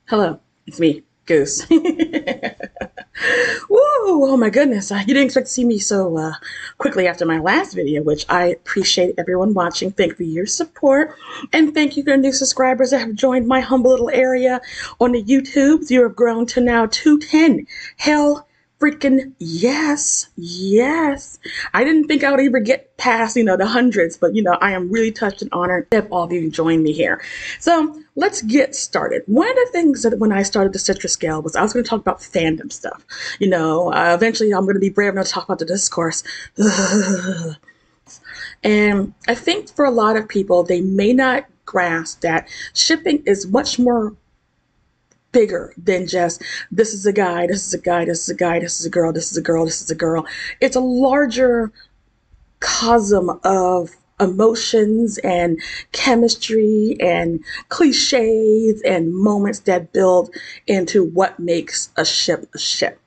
Hello, it's me, Goose. Woo! Oh my goodness, you didn't expect to see me so quickly after my last video, which I appreciate everyone watching. Thank you for your support, and thank you for the new subscribers that have joined my humble little area on the YouTubes. You have grown to now 210. Hell freaking yes, yes. I didn't think I would ever get past, the hundreds, but I am really touched and honored that all of you joined me here. So let's get started. One of the things that when I started the Citrus Scale was I was going to talk about fandom stuff. Eventually I'm going to be brave enough to talk about the discourse. And I think for a lot of people, they may not grasp that shipping is much more bigger than just this is a guy, this is a guy, this is a guy, this is a girl, this is a girl, this is a girl. It's a larger cosm of emotions and chemistry and cliches and moments that build into what makes a ship a ship.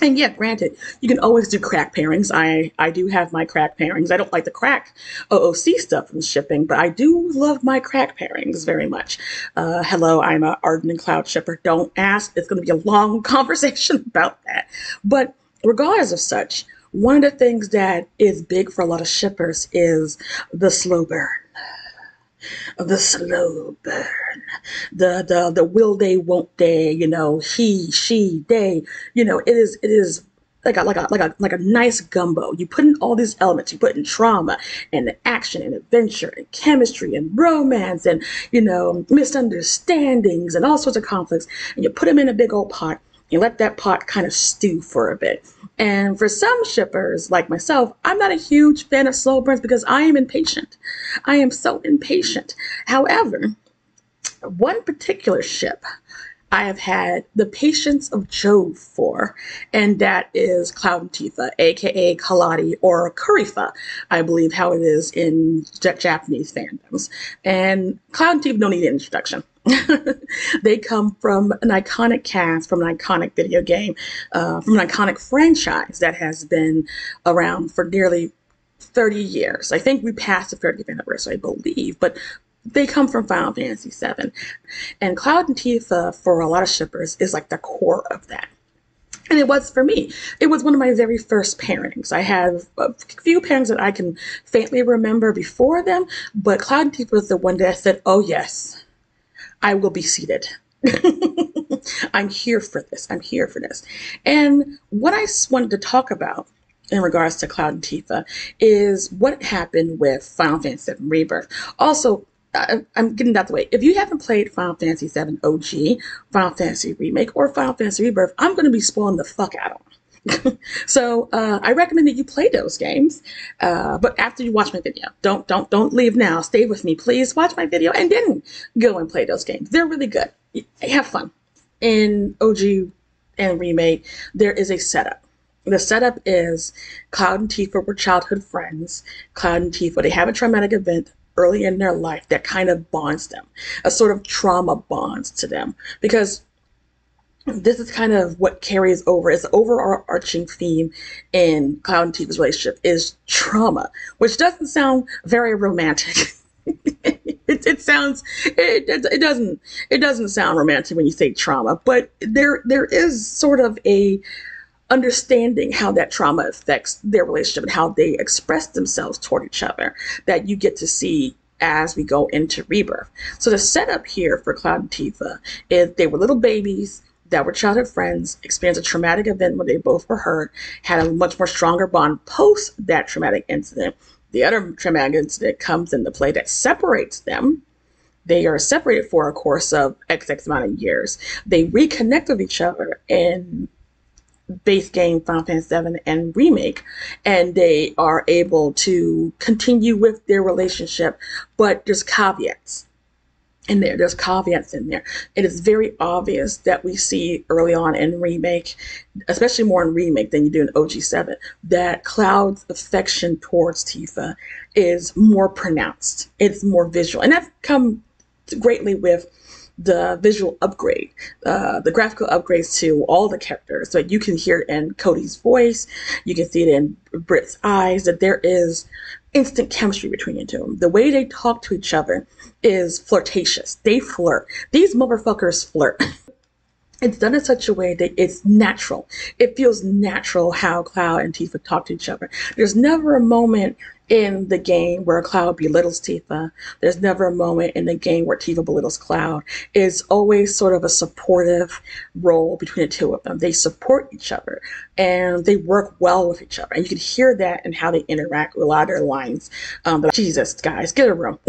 And yeah, granted, you can always do crack pairings. I do have my crack pairings. I don't like the crack OOC stuff from shipping, but I do love my crack pairings very much. Hello, I'm a Arden and Cloud shipper. Don't ask. It's going to be a long conversation about that. But regardless of such, one of the things that is big for a lot of shippers is the slow burn. The slow burn, the will they, won't they, he, she, they, it is like a nice gumbo. You put in all these elements. You put in trauma and action and adventure and chemistry and romance and misunderstandings and all sorts of conflicts, and you put them in a big old pot. You let that pot kind of stew for a bit. And for some shippers like myself, I'm not a huge fan of slow burns because I am impatient. I am so impatient. However, one particular ship I have had the patience of Jove for, and that is Cloud and Tifa, aka Cloti or Curifa, I believe how it is in Japanese fandoms. And Cloud and Tifa don't need an introduction. They come from an iconic cast, from an iconic video game, from an iconic franchise that has been around for nearly 30 years. I think we passed the 30th anniversary, I believe, but they come from Final Fantasy VII. And Cloud and Tifa, for a lot of shippers, is like the core of that. And it was for me. It was one of my very first pairings. I have a few pairings that I can faintly remember before them, but Cloud and Tifa was the one that I said, oh yes, I will be seated. I'm here for this. I'm here for this. And what I wanted to talk about in regards to Cloud and Tifa is what happened with Final Fantasy VII Rebirth. Also, I'm getting that the way. If you haven't played Final Fantasy VII OG, Final Fantasy Remake, or Final Fantasy Rebirth, I'm going to be spoiling the fuck out of them. So I recommend that you play those games, but after you watch my video. Don't leave now. Stay with me, please. Watch my video and then go and play those games. They're really good. Have fun. In OG and Remake, there is a setup. The setup is Cloud and Tifa were childhood friends. Cloud and Tifa, they have a traumatic event early in their life that kind of bonds them. A sort of trauma bonds to them. Because this is kind of what carries over. It's the overarching theme in Cloud and Tifa's relationship is trauma, which doesn't sound very romantic. It doesn't sound romantic when you say trauma, but there is sort of a understanding how that trauma affects their relationship and how they express themselves toward each other that you get to see as we go into Rebirth. So the setup here for Cloud and Tifa is they were little babies that were childhood friends, experienced a traumatic event when they both were hurt, had a much more stronger bond post that traumatic incident. The other traumatic incident comes into play that separates them. They are separated for a course of XX amount of years. They reconnect with each other in base game Final Fantasy VII and Remake, and they are able to continue with their relationship, but there's caveats in there. There's caveats in there. It is very obvious that we see early on in Remake, especially more in Remake than you do in OG7, that Cloud's affection towards Tifa is more pronounced. It's more visual. And that's come greatly with the visual upgrade, the graphical upgrades to all the characters. So you can hear it in Cody's voice, you can see it in Britt's eyes, that there is instant chemistry between the two. The way they talk to each other is flirtatious. They flirt. These motherfuckers flirt. It's done in such a way that it's natural. It feels natural how Cloud and Tifa talk to each other. There's never a moment in the game where Cloud belittles Tifa. There's never a moment in the game where Tifa belittles Cloud. It's always sort of a supportive role between the two of them. They support each other and they work well with each other. And you can hear that in how they interact with a lot of their lines. Jesus, guys, get a room.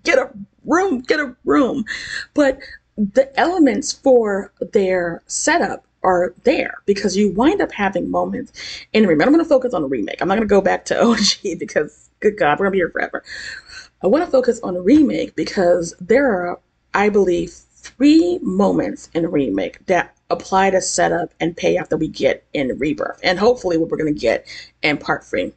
Get a room, get a room. But the elements for their setup are there because you wind up having moments in Remake. I'm going to focus on the Remake. I'm not going to go back to OG because, good God, we're going to be here forever. I want to focus on the Remake because there are, I believe, 3 moments in Remake that apply to setup and payoff that we get in Rebirth, and hopefully what we're going to get in Part 3.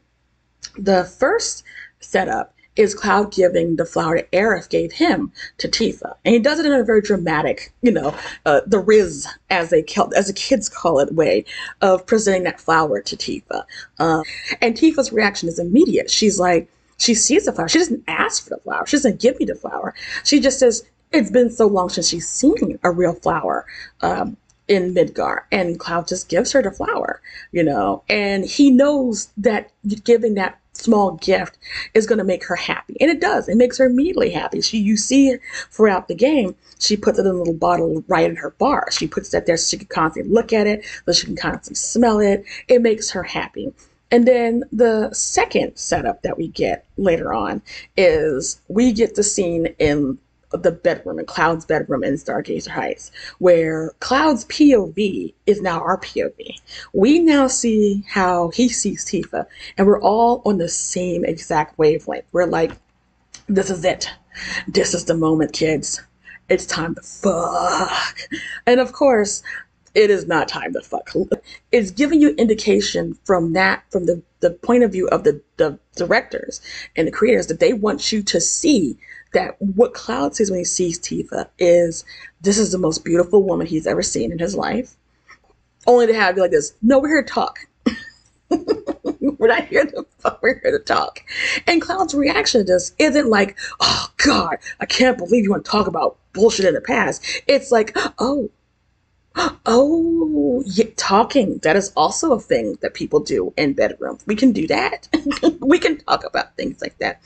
The first setup is Cloud giving the flower that Aerith gave him to Tifa. And he does it in a very dramatic, the Riz, as the kids call it, way of presenting that flower to Tifa. And Tifa's reaction is immediate. She's like, she sees the flower. She doesn't ask for the flower. She doesn't give me the flower. She just says, it's been so long since she's seen a real flower in Midgar. And Cloud just gives her the flower, and he knows that giving that small gift is going to make her happy, and it does. It makes her immediately happy. You see it throughout the game. She puts it in a little bottle right in her bar. She puts that there so she can constantly look at it, so she can constantly smell it. It makes her happy. And then the second setup that we get later on is we get the scene in the bedroom, in Cloud's bedroom in Stargazer Heights, where Cloud's POV is now our POV. We now see how he sees Tifa, and we're all on the same exact wavelength. We're like, this is it. This is the moment, kids. It's time to fuck. And of course, it is not time to fuck. It's giving you indication from the point of view of the directors and the creators, that they want you to see that what Cloud sees when he sees Tifa is, this is the most beautiful woman he's ever seen in his life. Only to have you like this, no, we're here to talk. We're not here to fuck, we're here to talk. And Cloud's reaction to this isn't like, oh God, I can't believe you want to talk about bullshit in the past. It's like, oh, yeah, talking. That is also a thing that people do in bedrooms. We can do that. We can talk about things like that.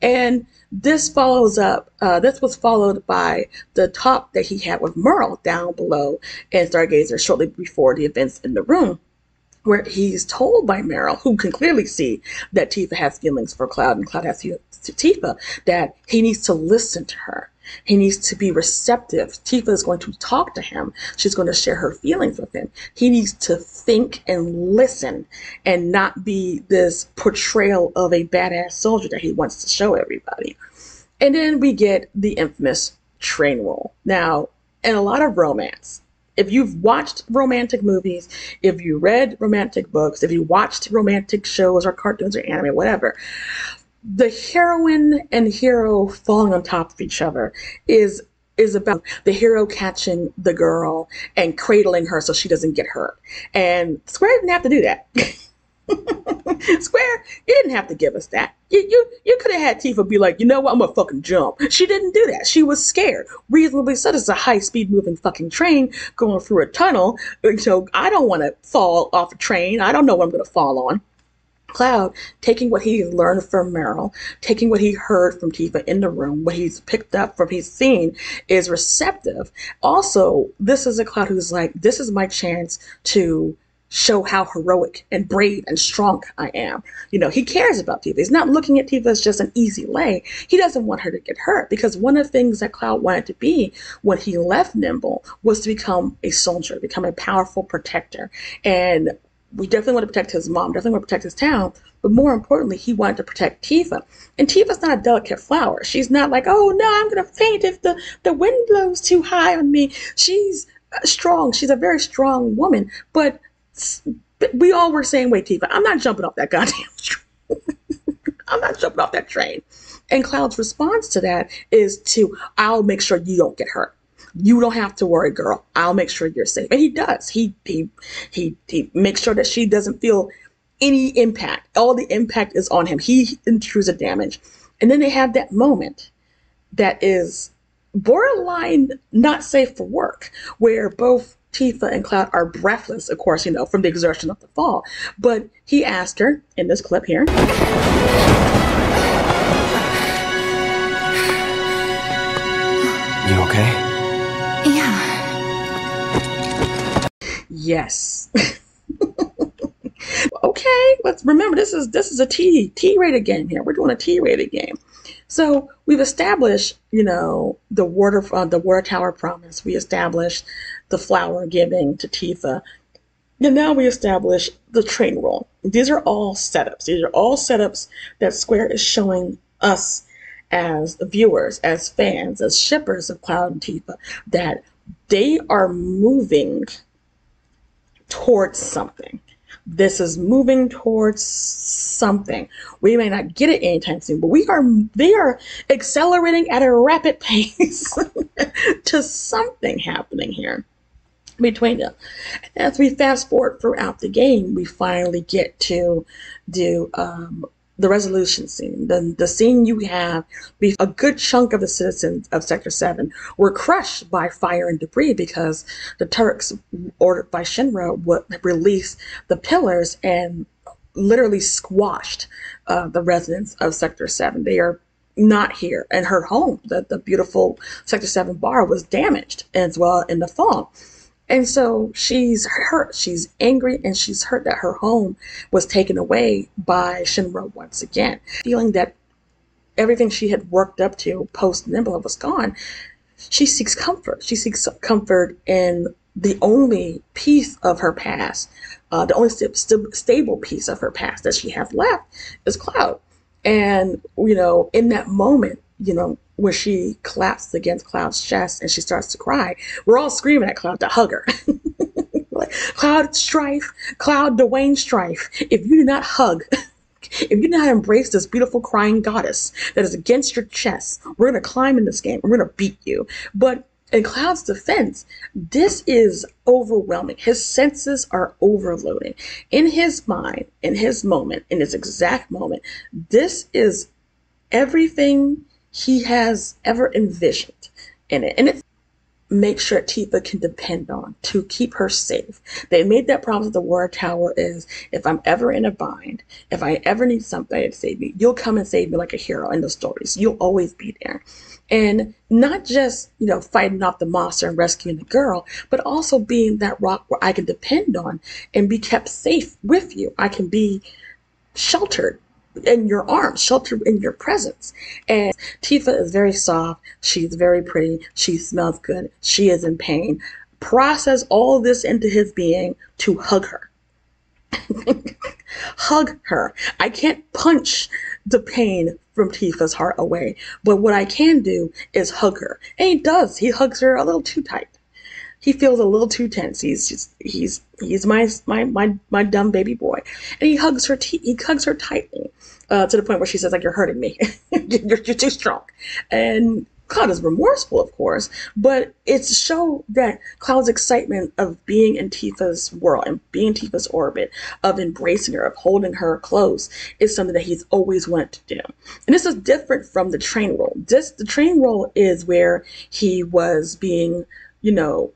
And this follows up, this was followed by the talk that he had with Merle down below in Stargazer shortly before the events in the room, where he's told by Meryl, who can clearly see that Tifa has feelings for Cloud and Cloud has feelings to Tifa, that he needs to listen to her. He needs to be receptive. Tifa is going to talk to him. She's going to share her feelings with him. He needs to think and listen and not be this portrayal of a badass soldier that he wants to show everybody. And then we get the infamous train roll. Now, in a lot of romance, if you've watched romantic movies, if you read romantic books, if you watched romantic shows or cartoons or anime, whatever, the heroine and hero falling on top of each other is about the hero catching the girl and cradling her so she doesn't get hurt. And Square didn't have to do that. Square, you didn't have to give us that. You could have had Tifa be like, you know what, I'm gonna fucking jump. She didn't do that. She was scared. Reasonably so. This is a high-speed moving fucking train going through a tunnel. So I don't want to fall off a train. I don't know what I'm gonna fall on. Cloud, taking what he learned from Meryl, taking what he heard from Tifa in the room, what he's picked up from his seen, is receptive. Also, this is a Cloud who's like, this is my chance to show how heroic and brave and strong I am. He cares about Tifa. He's not looking at Tifa as just an easy lay. He doesn't want her to get hurt, because one of the things that Cloud wanted to be when he left Nimble was to become a soldier, become a powerful protector. And we definitely want to protect his mom, definitely want to protect his town, but more importantly, he wanted to protect Tifa. And Tifa's not a delicate flower. She's not like, oh no, I'm going to faint if the wind blows too high on me. She's strong. She's a very strong woman. But we all were saying, wait, Tifa, I'm not jumping off that goddamn train. I'm not jumping off that train. And Cloud's response to that is to, I'll make sure you don't get hurt. You don't have to worry, girl. I'll make sure you're safe. And he does. He makes sure that she doesn't feel any impact. All the impact is on him. He endures the damage. And then they have that moment that is borderline not safe for work, where both Tifa and Cloud are breathless, of course, from the exertion of the fall. But he asked her in this clip here. You okay? Yeah. Yes. Okay, let's remember this is a T-rated game here. We're doing a T-rated game. So we've established, the water tower promise. We established the flower giving to Tifa. And now we establish the train roll. These are all setups. These are all setups that Square is showing us as viewers, as fans, as shippers of Cloud and Tifa, that they are moving towards something. This is moving towards something. We may not get it anytime soon, but they are accelerating at a rapid pace to something happening here between them. As we fast forward throughout the game, we finally get to do the resolution scene. The scene you have, a good chunk of the citizens of Sector 7 were crushed by fire and debris because the Turks, ordered by Shinra, would release the pillars and literally squashed the residents of Sector 7. They are not here. And her home, the beautiful Sector 7 bar, was damaged as well in the fall. And so she's hurt, she's angry, and she's hurt that her home was taken away by Shinra once again. Feeling that everything she had worked up to post Nimbla was gone, she seeks comfort. She seeks comfort in the only piece of her past, the only stable piece of her past that she has left is Cloud. And, in that moment, where she collapsed against Cloud's chest and she starts to cry, we're all screaming at Cloud to hug her. Like, Cloud Strife, Cloud Dwayne Strife, if you do not hug, if you do not embrace this beautiful crying goddess that is against your chest, we're going to climb in this game. We're going to beat you. But in Cloud's defense, this is overwhelming. His senses are overloading. In his mind, in his moment, in his exact moment, this is everything he has ever envisioned in it. And it makes sure Tifa can depend on to keep her safe. They made that promise at the Water Tower is, if I'm ever in a bind, if I ever need somebody to save me, you'll come and save me like a hero in the stories. You'll always be there. And not just, fighting off the monster and rescuing the girl, but also being that rock where I can depend on and be kept safe with you. I can be sheltered in your arms, sheltered in your presence. And Tifa is very soft. She's very pretty. She smells good. She is in pain. Process all this into his being to hug her. Hug her. I can't punch the pain from Tifa's heart away, but what I can do is hug her. And he does. He hugs her a little too tight. He feels a little too tense. He's my dumb baby boy, and he hugs her. He hugs her tightly to the point where she says, "Like, you're hurting me. you're too strong." And Cloud is remorseful, of course, but it's to show that Cloud's excitement of being in Tifa's world and being in Tifa's orbit, of embracing her, of holding her close, is something that he's always wanted to do. And this is different from the train roll. The train roll is where he was being,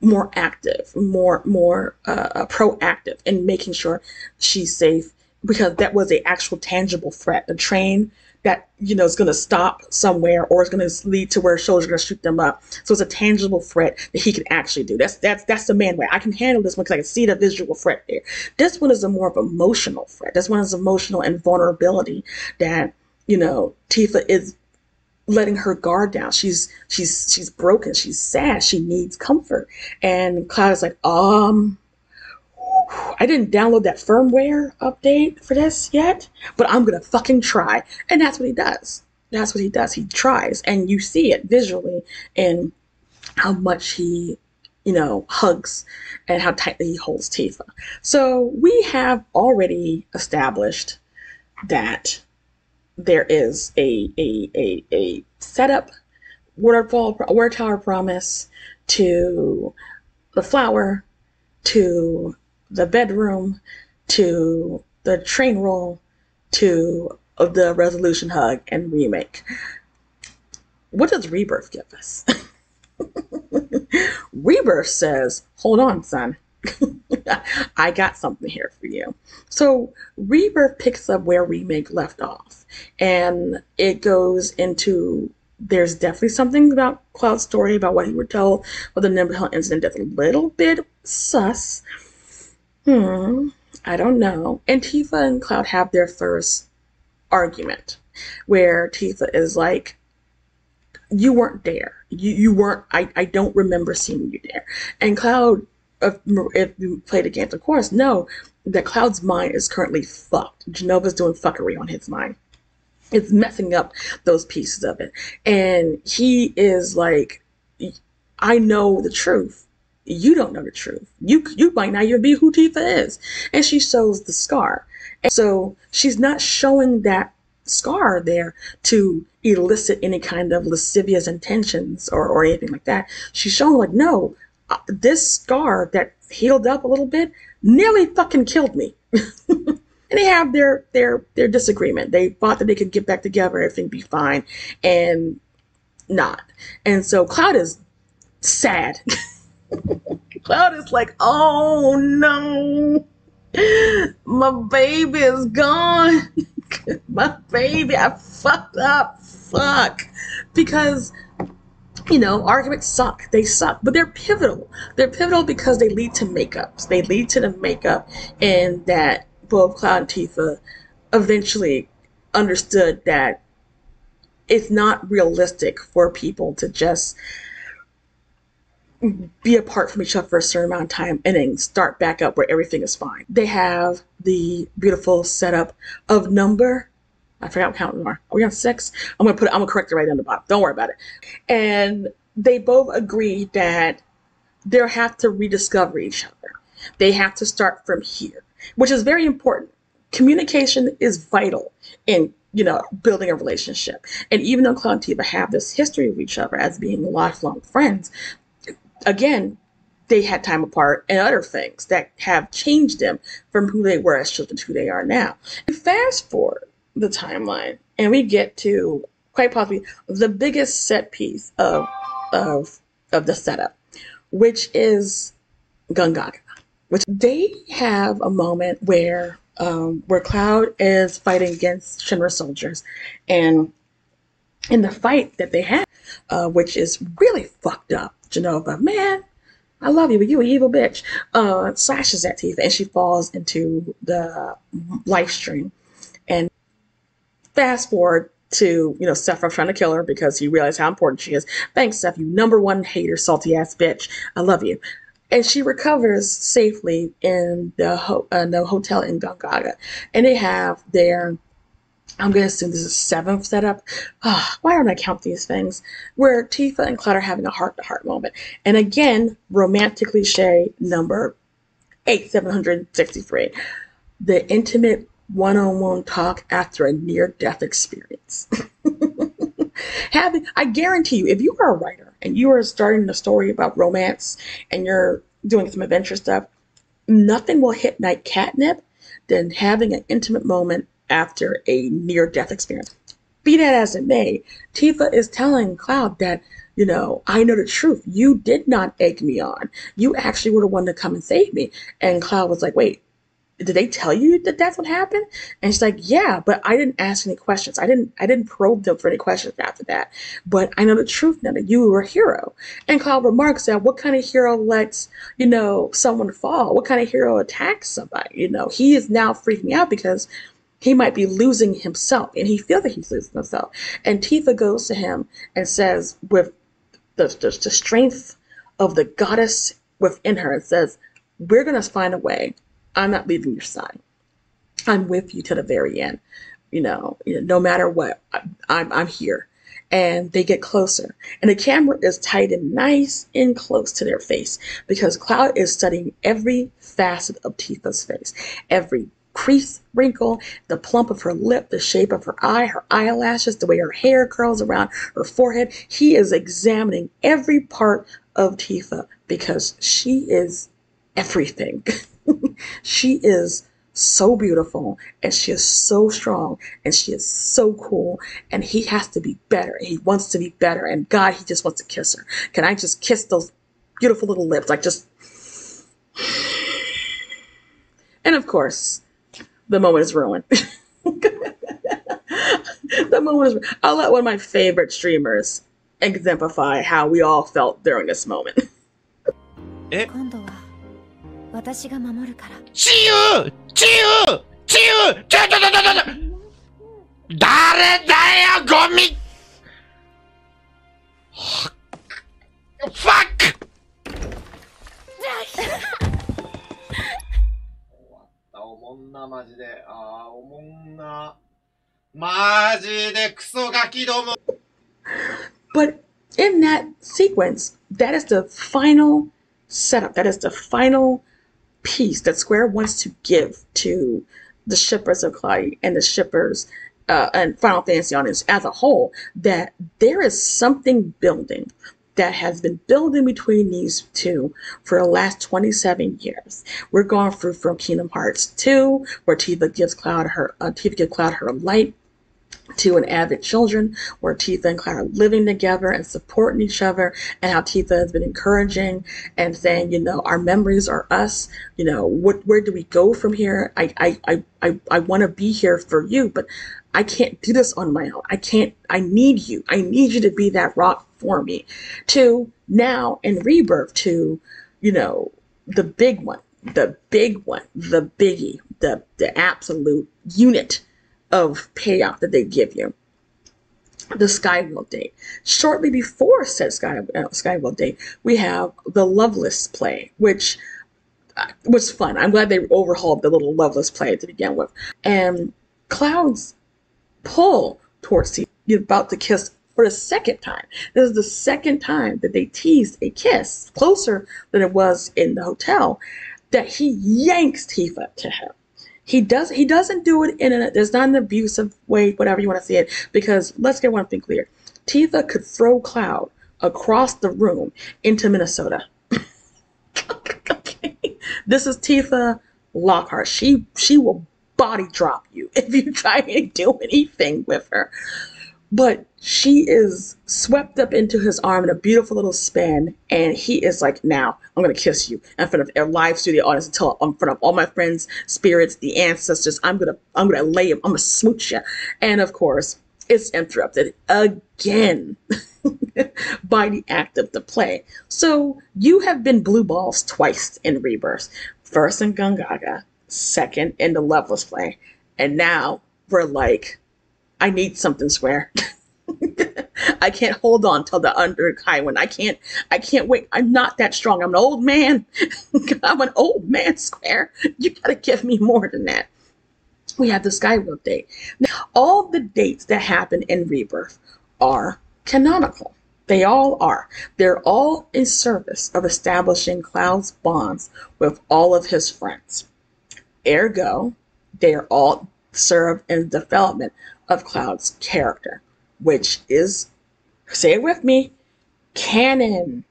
more active, more proactive in making sure she's safe, because that was an actual tangible threat. The train that, is going to stop somewhere, or is going to lead to where soldiers are going to shoot them up. So it's a tangible threat that he can actually do. That's the man way. I can handle this one because I can see the visual threat there. This one is a more of emotional threat. This one is emotional and vulnerability that, Tifa is letting her guard down. She's broken. She's sad. She needs comfort. And Cloud is like, I didn't download that firmware update for this yet, but I'm gonna fucking try. And that's what he does. That's what he does. He tries, and you see it visually in how much he, hugs and how tightly he holds Tifa. So we have already established that there is a setup, word tower promise, to the flower, to the bedroom, to the train roll, to the resolution hug and remake. What does Rebirth give us? Rebirth says, hold on, son. I got something here for you. So Rebirth picks up where Remake left off, and it goes into, there's definitely something about Cloud's story, about what he were told with the Nimble Hill incident that's a little bit sus. I don't know. And Tifa and Cloud have their first argument, where Tifa is like, you weren't there. You weren't, I don't remember seeing you there. And Cloud, if you played the games, of course, know that Cloud's mind is currently fucked. Genova's doing fuckery on his mind. It's messing up those pieces of it. And he is like, I know the truth. You don't know the truth. You might not even be who Tifa is. And she shows the scar. And so she's not showing that scar there to elicit any kind of lascivious intentions or anything like that. She's showing like, no, this scar that healed up a little bit nearly fucking killed me. And they have their disagreement. They thought that they could get back together, everything be fine, and not. And so Cloud is sad. Cloud is like, oh no, my baby is gone. My baby, I fucked up. Fuck. Because, arguments suck. They suck. But they're pivotal. They're pivotal because they lead to makeups. They lead to the makeup, and that both Cloud and Tifa eventually understood that it's not realistic for people to just be apart from each other for a certain amount of time and then start back up where everything is fine. They have the beautiful setup of number. I forgot what count we are. Are we on 6? I'm gonna correct it right on the bottom. Don't worry about it. And they both agree that they'll have to rediscover each other. They have to start from here, which is very important. Communication is vital in building a relationship. And even though Cloud and Tifa have this history of each other as being lifelong friends, again, they had time apart and other things that have changed them from who they were as children to who they are now. And fast forward the timeline, and we get to quite possibly the biggest set piece of the setup, which is GONGAGA. Which they have a moment where Cloud is fighting against Shinra soldiers, and in the fight that they have, which is really fucked up, Genova, man, I love you, but you an evil bitch, slashes at Tifa, and she falls into the live stream. And fast forward to, Sephiroth trying to kill her because he realized how important she is. Thanks, Seph, you #1 hater, salty ass bitch. I love you. And she recovers safely in the hotel in GONGAGA. And they have their, I'm going to assume this is 7th setup. Why don't I count these things? Where Tifa and Cloud are having a heart-to-heart moment. And again, romantic cliche number 8763. The intimate one-on-one talk after a near-death experience. I guarantee you, if you are a writer and you are starting a story about romance and you're doing some adventure stuff, nothing will hit like catnip than having an intimate moment after a near-death experience. Be that as it may, Tifa is telling Cloud that, I know the truth. You did not egg me on. You actually were the one to come and save me. And Cloud was like, wait, did they tell you that that's what happened? And she's like, yeah, but I didn't ask any questions. I didn't probe them for any questions after that. But I know the truth now that you were a hero. And Cloud remarks that what kind of hero lets, someone fall? What kind of hero attacks somebody? He is now freaking out because he might be losing himself, and he feels that he's losing himself. And Tifa goes to him and says, with the strength of the goddess within her, and says, we're going to find a way. I'm not leaving your side. I'm with you to the very end. No matter what, I'm here. And they get closer. And the camera is tight and nice and close to their face because Cloud is studying every facet of Tifa's face. Every crease wrinkle, the plump of her lip, the shape of her eye, her eyelashes, the way her hair curls around her forehead. He is examining every part of Tifa because she is everything. She is so beautiful, and she is so strong, and she is so cool, and he has to be better. He wants to be better, and God, he just wants to kiss her. Can I just kiss those beautiful little lips? Like, just... And of course, the moment is ruined. The moment is ruined. I'll let one of my favorite streamers exemplify how we all felt during this moment. え、今度は私が守るから。チユーチユーチユーちょ誰だよゴミファックおもんなマジでおもんなマジでクソガキども But in that sequence, that is the final setup. That is the final piece that Square wants to give to the shippers of Cloti and the shippers and Final Fantasy audience as a whole, that there is something building that has been building between these two for the last 27 years. We're going through from Kingdom Hearts 2, where Tifa gives Cloud her light, to an avid children, where Tifa and Cloud are living together and supporting each other, and how Tifa has been encouraging and saying, you know, our memories are us. You know, where do we go from here? I want to be here for you, but I can't do this on my own. I need you. I need you to be that rock for me. To now in Rebirth, to, you know, the big one, the biggie, the absolute unit of payoff that they give you. The Skyworld date. Shortly before said Skyworld date, we have the Loveless play, which was fun. I'm glad they overhauled the little Loveless play to begin with. And Cloud's pull towards Tifa, you're about to kiss for the second time. This is the second time that they teased a kiss, closer than it was in the hotel, that he yanks Tifa to him. He doesn't do it there's not an abusive way, whatever you want to see it, because let's get one thing clear. Tifa could throw Cloud across the room into Minnesota. Okay. This is Tifa Lockhart. She will body drop you if you try to do anything with her. But she is swept up into his arm in a beautiful little spin, and he is like, now, I'm going to kiss you in front of a live studio audience, in front of all my friends, spirits, the ancestors. I'm going to lay him, I'm going to smooch you. And of course, it's interrupted again by the act of the play. So you have been blue balls twice in Rebirth. First in GONGAGA, second in the Loveless play. And now we're like, I need something, Square. I can't hold on till the under Kaiwan. I can't wait. I'm not that strong. I'm an old man. I'm an old man, Square. You gotta give me more than that. We have the Skyworld date. Now, all the dates that happen in Rebirth are canonical. They all are. They're all in service of establishing Cloud's bonds with all of his friends. Ergo, they are all served in the development of Cloud's character, which is, say it with me, canon.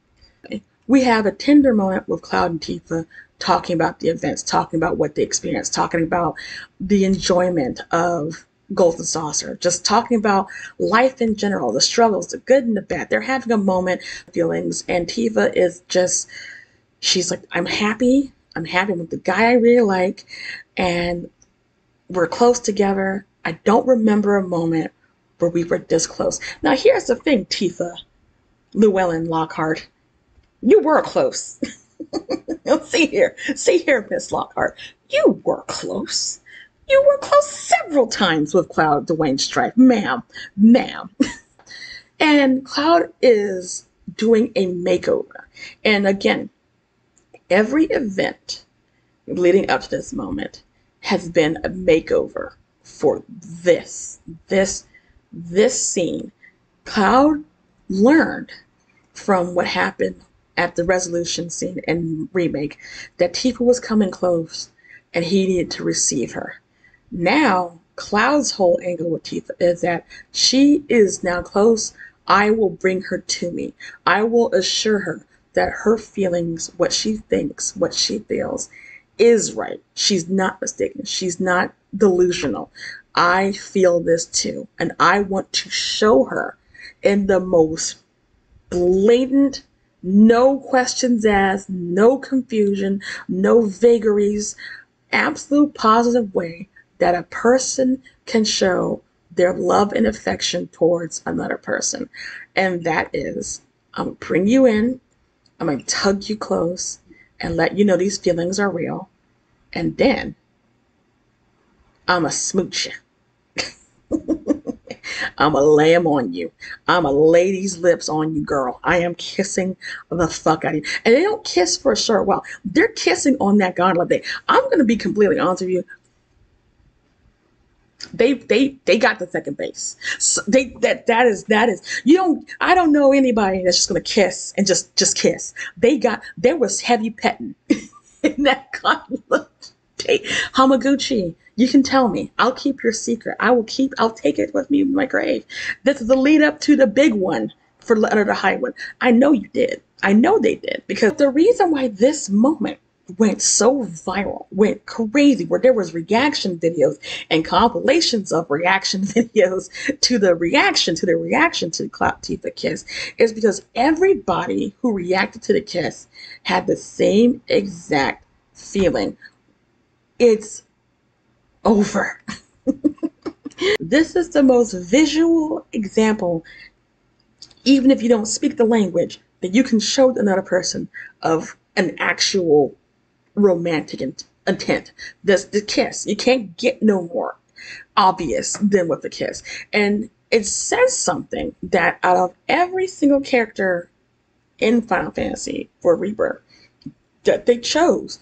We have a tender moment with Cloud and Tifa talking about the events, talking about what they experienced, talking about the enjoyment of Golden Saucer, just talking about life in general, the struggles, the good and the bad. They're having a moment, feelings, and Tifa is just, she's like, I'm happy with the guy I really like, and we're close together. I don't remember a moment where we were this close. Now, here's the thing, Tifa Llewellyn Lockhart. You were close. See here, Miss Lockhart. You were close. You were close several times with Cloud Dwayne Strife. Ma'am. And Cloud is doing a makeover. And again, every event leading up to this moment has been a makeover for this scene. Cloud learned from what happened at the resolution scene and Remake that Tifa was coming close and he needed to receive her. Now, Cloud's whole angle with Tifa is that she is now close. I will bring her to me. I will assure her that her feelings, what she thinks, what she feels, is right. She's not mistaken. She's not delusional. I feel this too. And I want to show her in the most blatant, no questions asked, no confusion, no vagaries, absolute positive way that a person can show their love and affection towards another person. And that is, I'm going to bring you in, I'm going to tug you close and let you know these feelings are real. And then I'm going to smooch you. I'm going to lay them on you. I'm going to lay these lips on you, girl. I am kissing the fuck out of you. And they don't kiss for a short while. They're kissing on that gauntlet day. I'm going to be completely honest with you. They got the second base. So that is I don't know anybody that's just gonna kiss and just kiss. There was heavy petting in that gauntlet. Hamaguchi, you can tell me. I'll keep your secret. I'll take it with me in my grave. This is the lead up to the big one for Under the High One. I know you did. I know they did. Because the reason why this moment went so viral, went crazy, where there was reaction videos and compilations of reaction videos to the reaction to the Cloud Tifa kiss, is because everybody who reacted to the kiss had the same exact feeling. It's over. This is the most visual example, even if you don't speak the language, that you can show another person of an actual romantic intent. The kiss. You can't get no more obvious than with the kiss. And it says something that out of every single character in Final Fantasy for Rebirth that they chose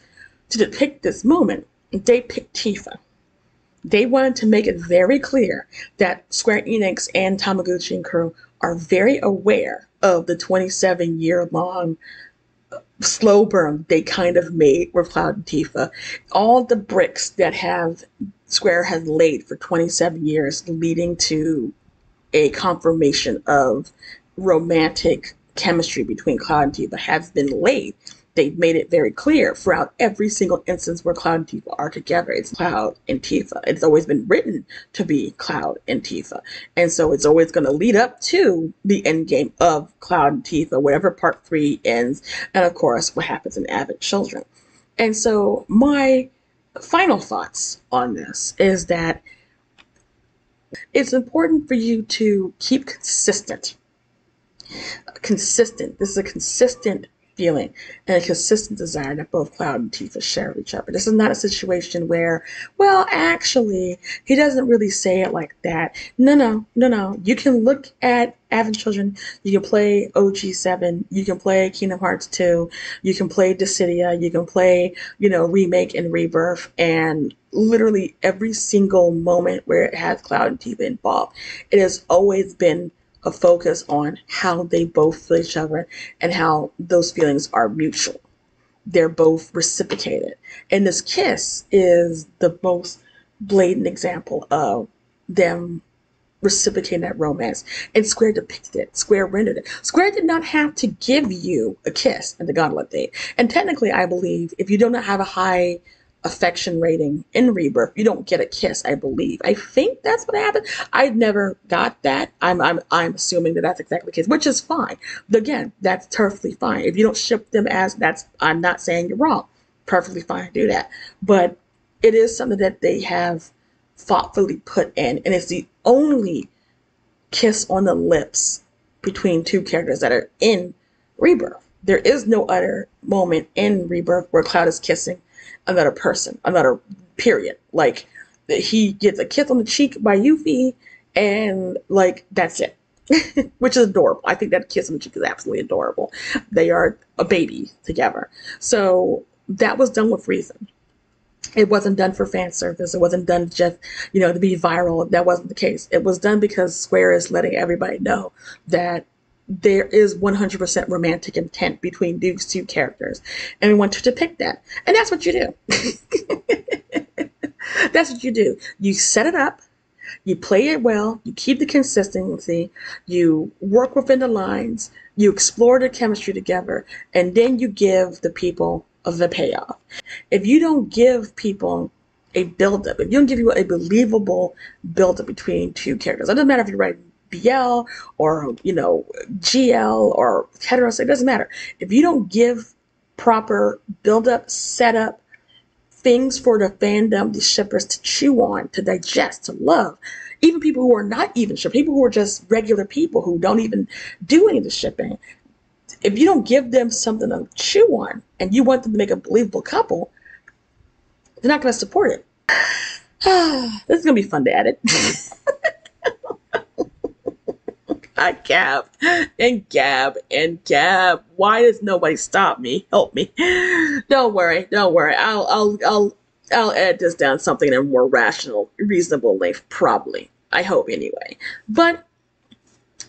to depict this moment, they picked Tifa. They wanted to make it very clear that Square Enix and Tamaguchi and crew are very aware of the 27-year-long slow burn they kind of made with Cloud and Tifa. All the bricks that Square has laid for 27 years, leading to a confirmation of romantic chemistry between Cloud and Tifa, has been laid. They've made it very clear throughout every single instance where Cloud and Tifa are together. It's Cloud and Tifa. It's always been written to be Cloud and Tifa. And so it's always going to lead up to the end game of Cloud and Tifa, wherever part 3 ends. And of course, what happens in Avid Children. And so my final thoughts on this is that it's important for you to keep consistent. This is a consistent feeling and a consistent desire that both Cloud and Tifa share with each other. This is not a situation where, well, actually, he doesn't really say it like that. No. You can look at Avid Children, you can play OG7, you can play Kingdom Hearts 2, you can play Dissidia, you can play, Remake and Rebirth, and literally every single moment where it has Cloud and Tifa involved, it has always been a focus on how they both feel each other and how those feelings are mutual. They're both reciprocated. And this kiss is the most blatant example of them reciprocating that romance. And Square depicted it. Square rendered it. Square did not have to give you a kiss in the Gauntlet date. And technically, I believe, if you do not have a high affection rating in Rebirth, you don't get a kiss, I believe. I think that's what happened. I never got that. I'm assuming that that's exactly the case, which is fine. Again, that's perfectly fine. If you don't ship them I'm not saying you're wrong. Perfectly fine to do that. But it is something that they have thoughtfully put in, and it's the only kiss on the lips between two characters that are in Rebirth. There is no other moment in Rebirth where Cloud is kissing another person, another period. Like, he gets a kiss on the cheek by Yuffie, and that's it. Which is adorable. I think that kiss on the cheek is absolutely adorable. They are a baby together. So that was done with reason. It wasn't done for fan service. It wasn't done just, to be viral. That wasn't the case. It was done because Square is letting everybody know that there is 100% romantic intent between these two characters, and we want to depict that. And that's what you do. That's what you do. You set it up, you play it well, you keep the consistency, you work within the lines, you explore the chemistry together, and then you give the people the payoff. If you don't give people a build-up, if you don't give you a believable build-up between two characters, it doesn't matter if you write BL or, you know, GL or heteros, it doesn't matter. If you don't give proper build-up, setup, things for the fandom, the shippers to chew on, to digest, to love, even people who are not even shippers, people who are just regular people who don't even do any of the shipping, if you don't give them something to chew on and you want them to make a believable couple, they're not going to support it. This is going to be fun to edit. I gab and gab and gab. Why does nobody stop me? Help me. Don't worry. I'll edit this down something in a more rational, reasonable length, probably. I hope anyway. But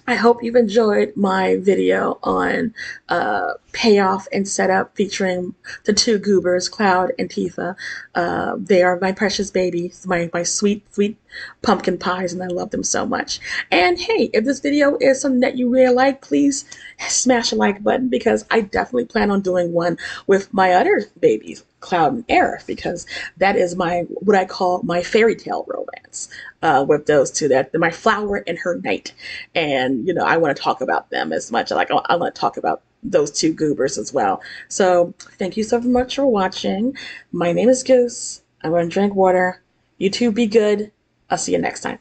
I hope you've enjoyed my video on payoff and setup featuring the two goobers, Cloud and Tifa. They are my precious babies, my sweet, sweet pumpkin pies, and I love them so much. And hey, if this video is something that you really like, please smash the like button, because I definitely plan on doing one with my other babies, Cloud and Aerith, because that is what I call my fairy tale romance with those two. That my flower and her knight, and you know, I want to talk about them as much. Like I want to talk about those two goobers as well. So thank you so much for watching. My name is Goose. I'm going to drink water. You two be good. I'll see you next time.